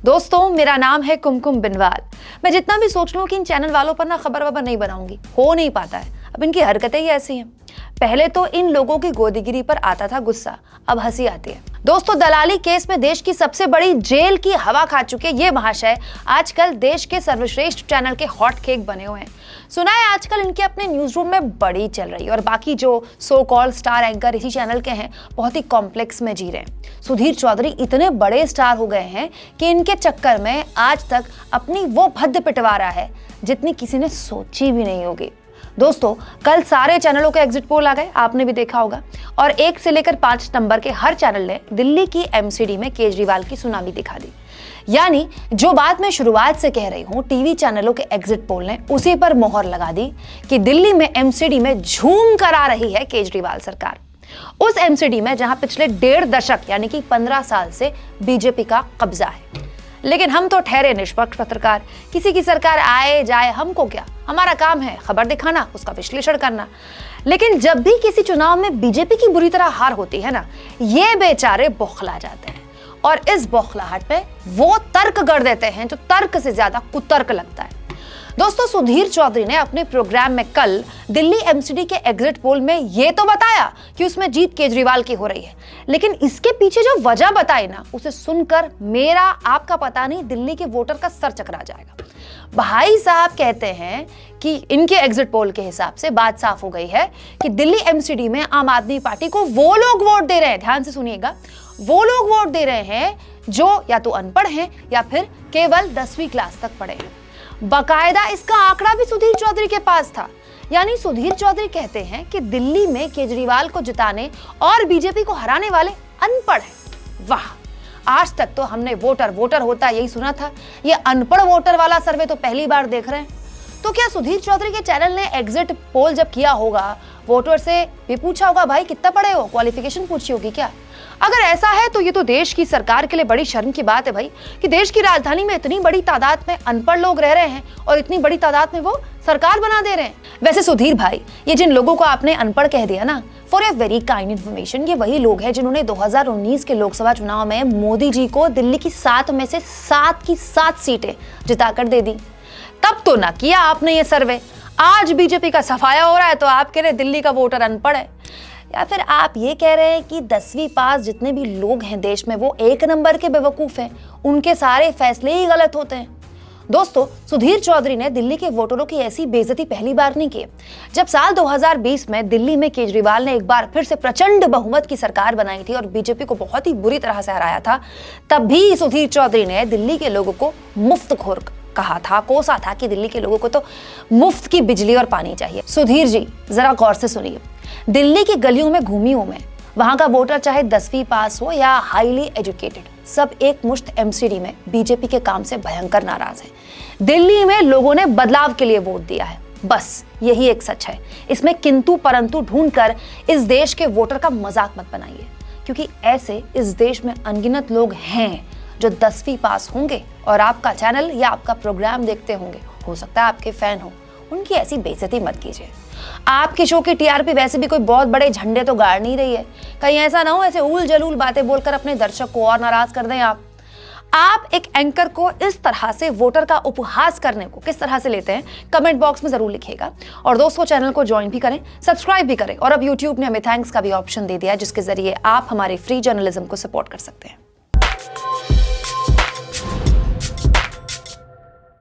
दोस्तों, मेरा नाम है कुमकुम बिनवाल। मैं जितना भी सोच लूं कि इन चैनल वालों पर ना खबर वबर नहीं बनाऊंगी, हो नहीं पाता है। अब इनकी हरकतें ही ऐसी हैं। पहले तो इन लोगों की गोदीगिरी पर आता था गुस्सा, अब हंसी आती है। दोस्तों, दलाली केस में देश की सबसे बड़ी जेल की हवा खा चुके ये महाशय आजकल देश के सर्वश्रेष्ठ चैनल के हॉट केक बने हुए हैं। सुना है आजकल इनके अपने न्यूज रूम में बड़ी चल रही है और बाकी जो सो कॉल स्टार एंकर इसी चैनल के हैं बहुत ही कॉम्प्लेक्स में जी रहे हैं। सुधीर चौधरी इतने बड़े स्टार हो गए हैं कि इनके चक्कर में आज तक अपनी वो भद्द पिटवा रहा है जितनी किसी ने सोची भी नहीं होगी। दोस्तों, कल सारे चैनलों के एग्जिट पोल आ गए, आपने भी देखा होगा, और 1 से लेकर 5 नंबर के हर चैनल ने दिल्ली की एमसीडी में केजरीवाल की सुनामी दिखा दी। यानी जो बात मैं शुरुआत से कह रही हूं, टीवी चैनलों के एग्जिट पोल ने उसी पर मोहर लगा दी कि दिल्ली में एमसीडी में झूम कर आ रही है केजरीवाल सरकार। उस एमसीडी में जहां पिछले 1.5 दशक यानी कि 15 साल से बीजेपी का कब्जा है। लेकिन हम तो ठहरे निष्पक्ष पत्रकार, किसी की सरकार आए जाए हमको क्या, हमारा काम है खबर दिखाना, उसका विश्लेषण करना। लेकिन जब भी किसी चुनाव में बीजेपी की बुरी तरह हार होती है ना, ये बेचारे बौखला जाते हैं और इस बौखलाहट पे वो तर्क गढ़ देते हैं जो तर्क से ज्यादा कुतर्क लगता है। दोस्तों, सुधीर चौधरी ने अपने प्रोग्राम में कल दिल्ली एमसीडी के एग्जिट पोल में ये तो बताया कि उसमें जीत केजरीवाल की हो रही है, लेकिन इसके पीछे जो वजह बताई ना, उसे सुनकर मेरा आपका पता नहीं दिल्ली के वोटर का सर चकरा जाएगा। भाई साहब कहते हैं कि इनके एग्जिट पोल के हिसाब से बात साफ हो गई है कि दिल्ली एमसीडी में आम आदमी पार्टी को वो लोग वोट दे रहे हैं, ध्यान से सुनिएगा, वो लोग वोट दे रहे हैं जो या तो अनपढ़ हैं या फिर केवल 10वीं क्लास तक पढ़े हैं। बाकायदा इसका आंकड़ा भी सुधीर चौधरी के पास था। यानी सुधीर चौधरी कहते हैं कि दिल्ली में केजरीवाल को जिताने और बीजेपी को हराने वाले अनपढ़ हैं। वाह, आज तक तो हमने वोटर वोटर होता यही सुना था, ये अनपढ़ वोटर वाला सर्वे तो पहली बार देख रहे हैं। तो क्या सुधीर चौधरी के चैनल ने एग्जिट पोल जब किया होगा, वोटर से भी पूछा होगा भाई कितना पढ़े हो, क्वालिफिकेशन पूछी होगी क्या? अगर ऐसा है तो ये तो देश की सरकार के लिए बड़ी शर्म की बात है भाई कि देश की राजधानी में इतनी बड़ी तादाद में अनपढ़ लोग रह रहे हैं और इतनी बड़ी तादाद में वो सरकार बना दे रहे हैं। वैसे सुधीर भाई, ये जिन लोगों को आपने अनपढ़ कह दिया ना, for a very kind information, ये वही लोग हैं जिन्होंने 2019 के लोकसभा चुनाव में मोदी जी को दिल्ली की 7 में से 7 की 7 सीटें जिताकर दे दी। तब तो ना किया आपने ये सर्वे, आज बीजेपी का सफाया हो रहा है तो आप कह रहे दिल्ली का वोटर अनपढ़ है। या फिर आप ये कह रहे हैं कि 10वीं पास जितने भी लोग हैं देश में वो 1 नंबर के बेवकूफ हैं, उनके सारे फैसले ही गलत होते हैं। दोस्तों, सुधीर चौधरी ने दिल्ली के वोटरों की ऐसी बेइज्जती पहली बार नहीं की। जब साल 2020 में दिल्ली में केजरीवाल ने एक बार फिर से प्रचंड बहुमत की सरकार बनाई थी और बीजेपी को बहुत ही बुरी तरह से हराया था, तब भी सुधीर चौधरी ने दिल्ली के लोगों को मुफ्तखोर कहा था, कोसा था कि दिल्ली के लोगों को तो मुफ्त की बिजली और पानी चाहिए। सुधीर जी, जरा गौर से सुनिए, दिल्ली की गलियों में घूमी हूं मैं, वहां का वोटर चाहे 10वीं पास हो या हाईली एजुकेटेड, सब एक मुश्त एमसीडी में बीजेपी के काम से भयंकर नाराज है। दिल्ली में लोगों ने बदलाव के लिए वोट दिया है, बस यही एक सच है। इसमें किंतु परंतु ढूंढकर इस देश के वोटर का मजाक मत बनाइए, क्योंकि ऐसे इस देश में अनगिनत लोग हैं जो 10वीं पास होंगे और आपका चैनल या आपका प्रोग्राम देखते होंगे, हो सकता है आपके फैन हो, उनकी ऐसी बेइज्जती मत कीजिए। आपके शो की टीआरपी वैसे भी कोई बहुत बड़े झंडे तो गाड़ नहीं रही है, कहीं ऐसा ना हो ऐसे उल जलूल बातें बोलकर अपने दर्शक को और नाराज कर दें। आप एक एंकर को इस तरह से वोटर का उपहास करने को किस तरह से लेते हैं, कमेंट बॉक्स में जरूर लिखिएगा। और दोस्तों, चैनल को ज्वाइन भी करें, सब्सक्राइब भी करें, और अब यूट्यूब ने हमें थैंक्स का भी ऑप्शन दे दिया है जिसके जरिए आप हमारे फ्री जर्नलिज्म को सपोर्ट कर सकते हैं।